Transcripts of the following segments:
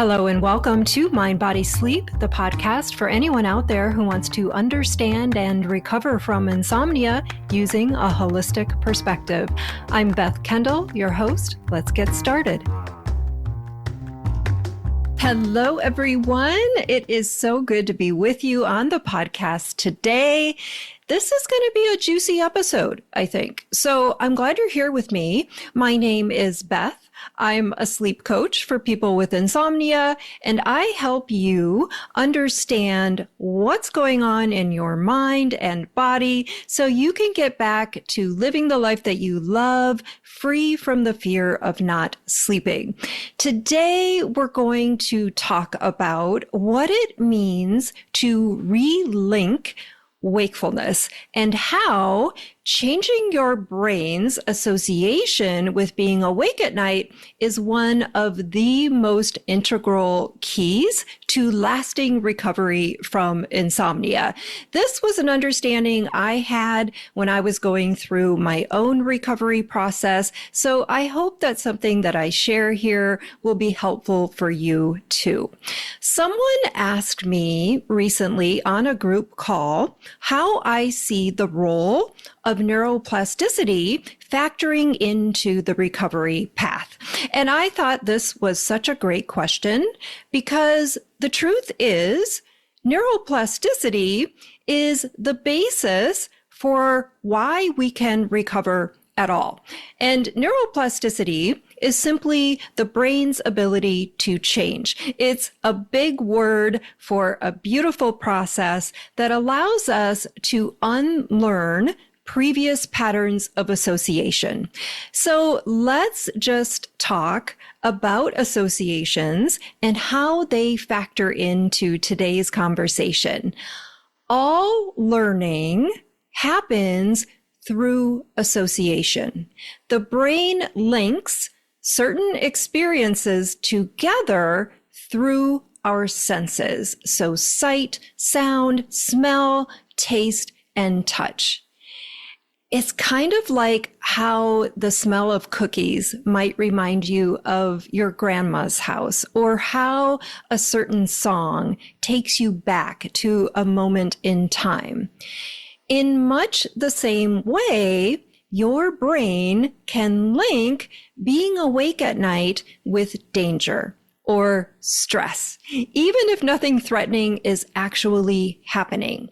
Hello and welcome to Mind, Body, Sleep, the podcast for anyone out there who wants to understand and recover from insomnia using a holistic perspective. I'm Beth Kendall, your host. Let's get started. Hello, everyone. It is so good to be with you on the podcast today. This is going to be a juicy episode, I think. So I'm glad you're here with me. My name is Beth. I'm a sleep coach for people with insomnia, and I help you understand what's going on in your mind and body so you can get back to living the life that you love, free from the fear of not sleeping. Today, we're going to talk about what it means to relink wakefulness and how changing your brain's association with being awake at night is one of the most integral keys to lasting recovery from insomnia. This was an understanding I had when I was going through my own recovery process, so I hope that something that I share here will be helpful for you too. Someone asked me recently on a group call how I see the role of neuroplasticity factoring into the recovery path. And I thought this was such a great question because the truth is neuroplasticity is the basis for why we can recover at all. And neuroplasticity is simply the brain's ability to change. It's a big word for a beautiful process that allows us to unlearn previous patterns of association. So let's just talk about associations and how they factor into today's conversation. All learning happens through association. The brain links certain experiences together through our senses. So sight, sound, smell, taste, and touch. It's kind of like how the smell of cookies might remind you of your grandma's house, or how a certain song takes you back to a moment in time. In much the same way, your brain can link being awake at night with danger or stress, even if nothing threatening is actually happening.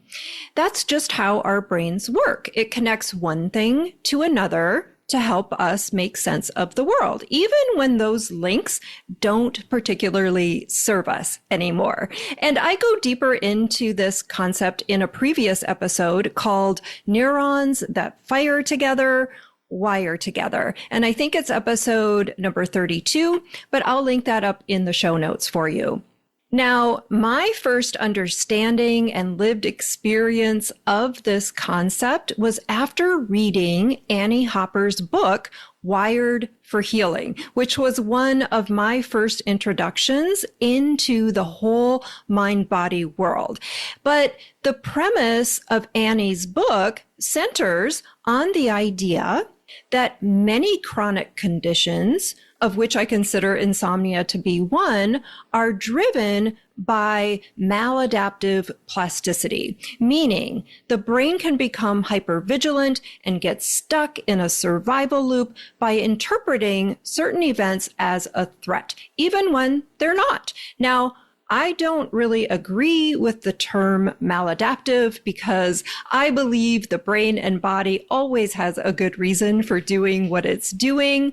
That's just how our brains work. It connects one thing to another to help us make sense of the world, even when those links don't particularly serve us anymore. And I go deeper into this concept in a previous episode called Neurons That Fire Together, Wire Together. And I think it's episode number 32, but I'll link that up in the show notes for you. Now, my first understanding and lived experience of this concept was after reading Annie Hopper's book, Wired for Healing, which was one of my first introductions into the whole mind-body world. But the premise of Annie's book centers on the idea that many chronic conditions, of which I consider insomnia to be one, are driven by maladaptive plasticity, meaning the brain can become hypervigilant and get stuck in a survival loop by interpreting certain events as a threat, even when they're not. Now, I don't really agree with the term maladaptive because I believe the brain and body always has a good reason for doing what it's doing.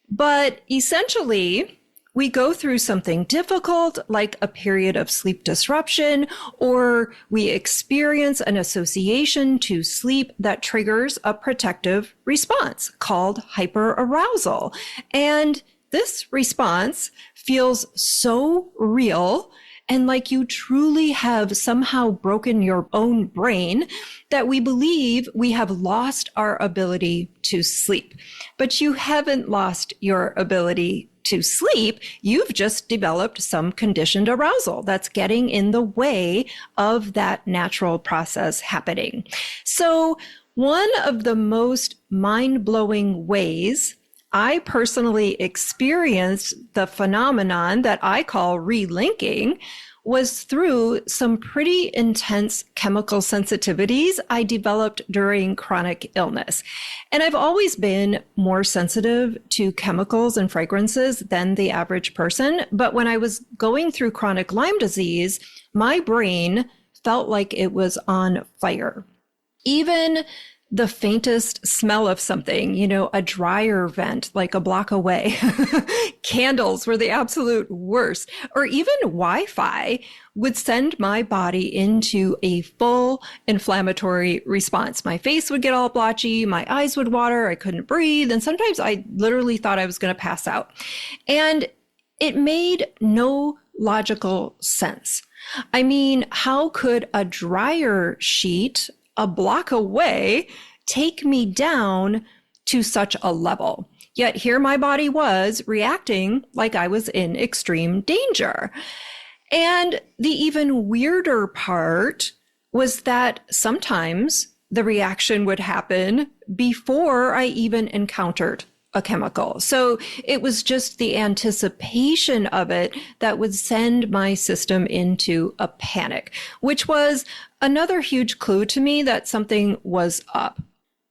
But essentially, we go through something difficult, like a period of sleep disruption, or we experience an association to sleep that triggers a protective response called hyperarousal. And this response feels so real and like you truly have somehow broken your own brain that we believe we have lost our ability to sleep. But you haven't lost your ability to sleep. You've just developed some conditioned arousal that's getting in the way of that natural process happening. So one of the most mind-blowing ways I personally experienced the phenomenon that I call relinking was through some pretty intense chemical sensitivities I developed during chronic illness. And I've always been more sensitive to chemicals and fragrances than the average person. But when I was going through chronic Lyme disease, my brain felt like it was on fire. Even the faintest smell of something, a dryer vent like a block away, candles were the absolute worst, or even Wi-Fi would send my body into a full inflammatory response. My face would get all blotchy, my eyes would water, I couldn't breathe, and sometimes I literally thought I was going to pass out. And it made no logical sense. I mean, how could a dryer sheet a block away take me down to such a level? Yet here my body was reacting like I was in extreme danger. And the even weirder part was that sometimes the reaction would happen before I even encountered a chemical. So it was just the anticipation of it that would send my system into a panic, which was another huge clue to me that something was up.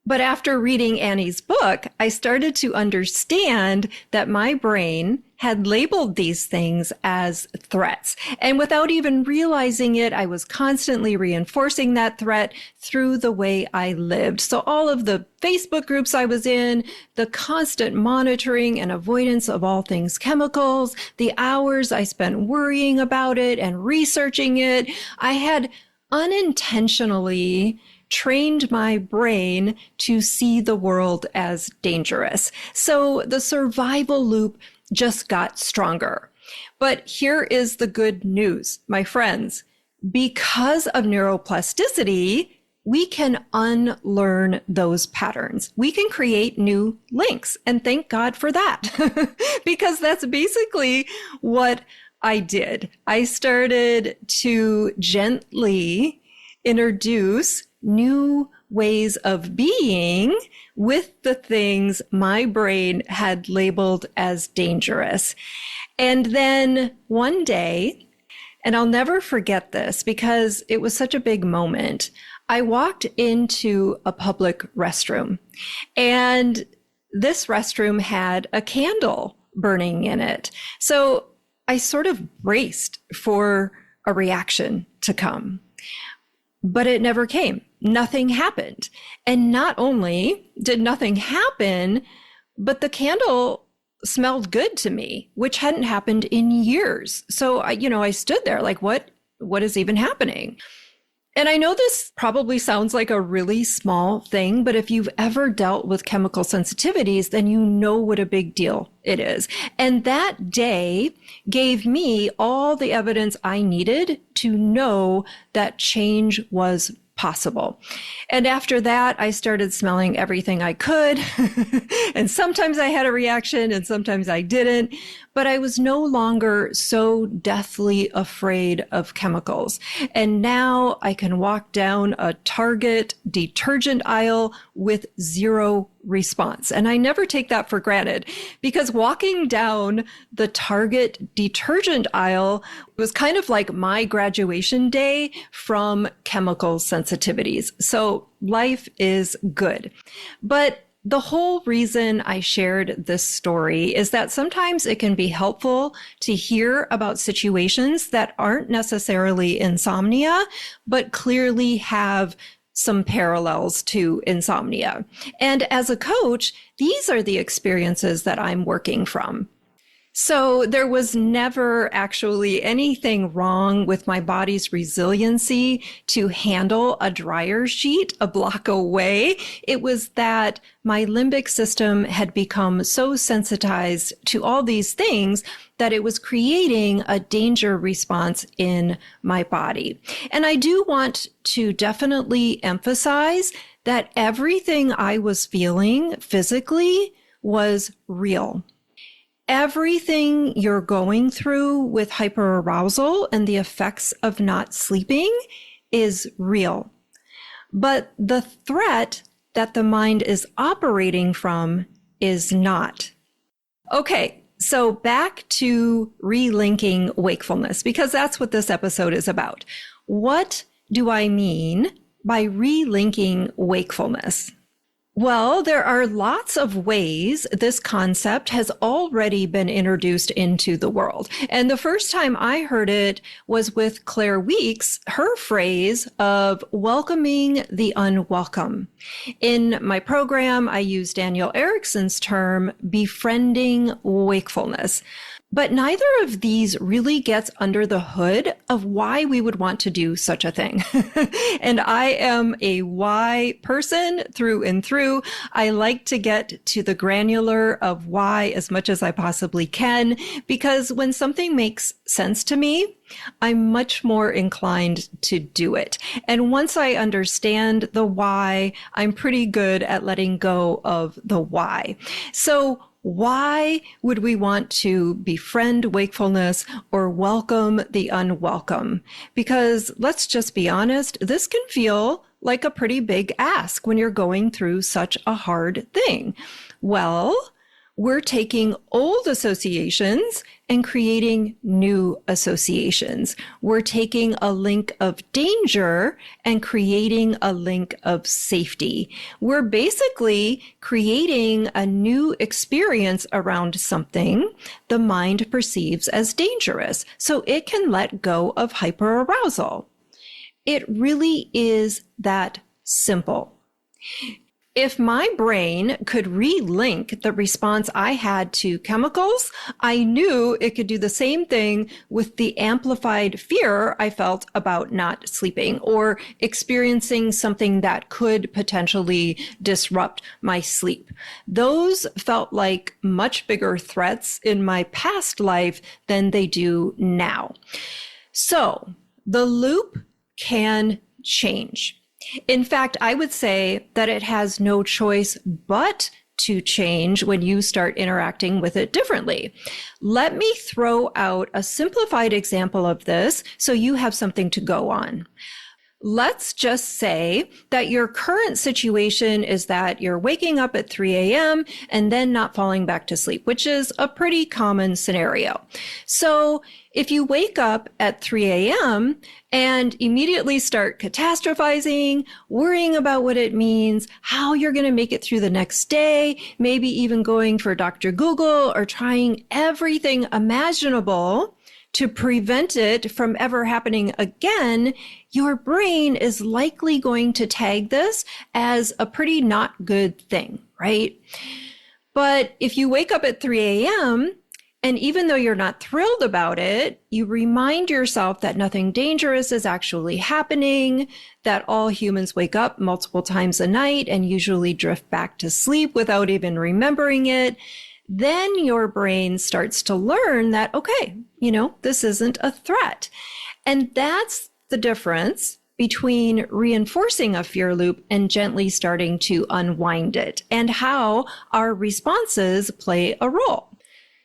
But after reading Annie's book, I started to understand that my brain had labeled these things as threats. And without even realizing it, I was constantly reinforcing that threat through the way I lived. So all of the Facebook groups I was in, the constant monitoring and avoidance of all things chemicals, the hours I spent worrying about it and researching it, I had unintentionally trained my brain to see the world as dangerous. So the survival loop just got stronger. But here is the good news, my friends. Because of neuroplasticity, we can unlearn those patterns. We can create new links. And thank God for that, because that's basically what I did. I started to gently introduce new ways of being with the things my brain had labeled as dangerous. And then one day, and I'll never forget this because it was such a big moment, I walked into a public restroom, and this restroom had a candle burning in it. So I sort of braced for a reaction to come, but it never came. Nothing happened. And not only did nothing happen, but the candle smelled good to me, which hadn't happened in years. So I stood there like, what is even happening? And I know this probably sounds like a really small thing, but if you've ever dealt with chemical sensitivities, then you know what a big deal it is. And that day gave me all the evidence I needed to know that change was possible. And after that, I started smelling everything I could. And sometimes I had a reaction and sometimes I didn't. But I was no longer so deathly afraid of chemicals. And now I can walk down a Target detergent aisle with zero response. And I never take that for granted, because walking down the Target detergent aisle was kind of like my graduation day from chemical sensitivities. So life is good. But the whole reason I shared this story is that sometimes it can be helpful to hear about situations that aren't necessarily insomnia, but clearly have some parallels to insomnia. And as a coach, these are the experiences that I'm working from. So there was never actually anything wrong with my body's resiliency to handle a dryer sheet a block away. It was that my limbic system had become so sensitized to all these things that it was creating a danger response in my body. And I do want to definitely emphasize that everything I was feeling physically was real. Everything you're going through with hyperarousal and the effects of not sleeping is real. But the threat that the mind is operating from is not. Okay, so back to relinking wakefulness, because that's what this episode is about. What do I mean by relinking wakefulness? Well, there are lots of ways this concept has already been introduced into the world. And the first time I heard it was with Claire Weeks, her phrase of welcoming the unwelcome. In my program, I use Daniel Erickson's term, befriending wakefulness. But neither of these really gets under the hood of why we would want to do such a thing. And I am a why person through and through. I like to get to the granular of why as much as I possibly can, because when something makes sense to me, I'm much more inclined to do it. And once I understand the why, I'm pretty good at letting go of the why. So why would we want to befriend wakefulness or welcome the unwelcome? Because let's just be honest, this can feel like a pretty big ask when you're going through such a hard thing. Well, we're taking old associations and creating new associations. We're taking a link of danger and creating a link of safety. We're basically creating a new experience around something the mind perceives as dangerous, so it can let go of hyperarousal. It really is that simple. If my brain could relink the response I had to chemicals, I knew it could do the same thing with the amplified fear I felt about not sleeping or experiencing something that could potentially disrupt my sleep. Those felt like much bigger threats in my past life than they do now. So the loop can change. In fact, I would say that it has no choice but to change when you start interacting with it differently. Let me throw out a simplified example of this so you have something to go on. Let's just say that your current situation is that you're waking up at 3 a.m. and then not falling back to sleep, which is a pretty common scenario. So if you wake up at 3 a.m. and immediately start catastrophizing, worrying about what it means, how you're going to make it through the next day, maybe even going for Dr. Google or trying everything imaginable to prevent it from ever happening again, your brain is likely going to tag this as a pretty not good thing, right? But if you wake up at 3 a.m., and even though you're not thrilled about it, you remind yourself that nothing dangerous is actually happening, that all humans wake up multiple times a night and usually drift back to sleep without even remembering it, then your brain starts to learn that, okay, this isn't a threat. And that's the difference between reinforcing a fear loop and gently starting to unwind it, and how our responses play a role.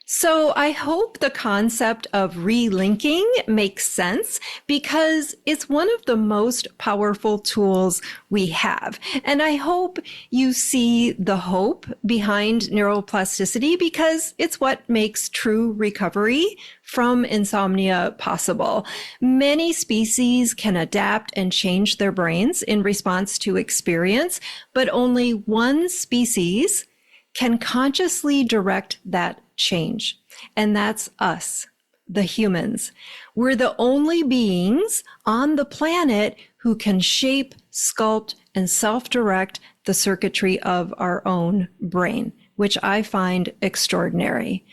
So I hope the concept of relinking makes sense, because it's one of the most powerful tools we have. And I hope you see the hope behind neuroplasticity, because it's what makes true recovery from insomnia possible. Many species can adapt and change their brains in response to experience, but only one species can consciously direct that change. And that's us, the humans. We're the only beings on the planet who can shape, sculpt, and self-direct the circuitry of our own brain, which I find extraordinary.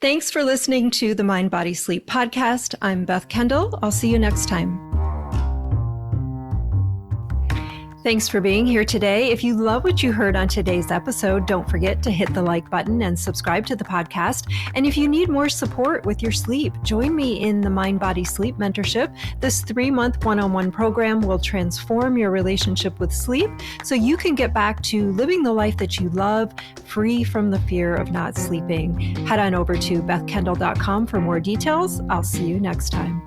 Thanks for listening to the Mind, Body, Sleep podcast. I'm Beth Kendall. I'll see you next time. Thanks for being here today. If you love what you heard on today's episode, don't forget to hit the like button and subscribe to the podcast. And if you need more support with your sleep, join me in the Mind, Body, Sleep Mentorship. This 3-month one-on-one program will transform your relationship with sleep so you can get back to living the life that you love, free from the fear of not sleeping. Head on over to bethkendall.com for more details. I'll see you next time.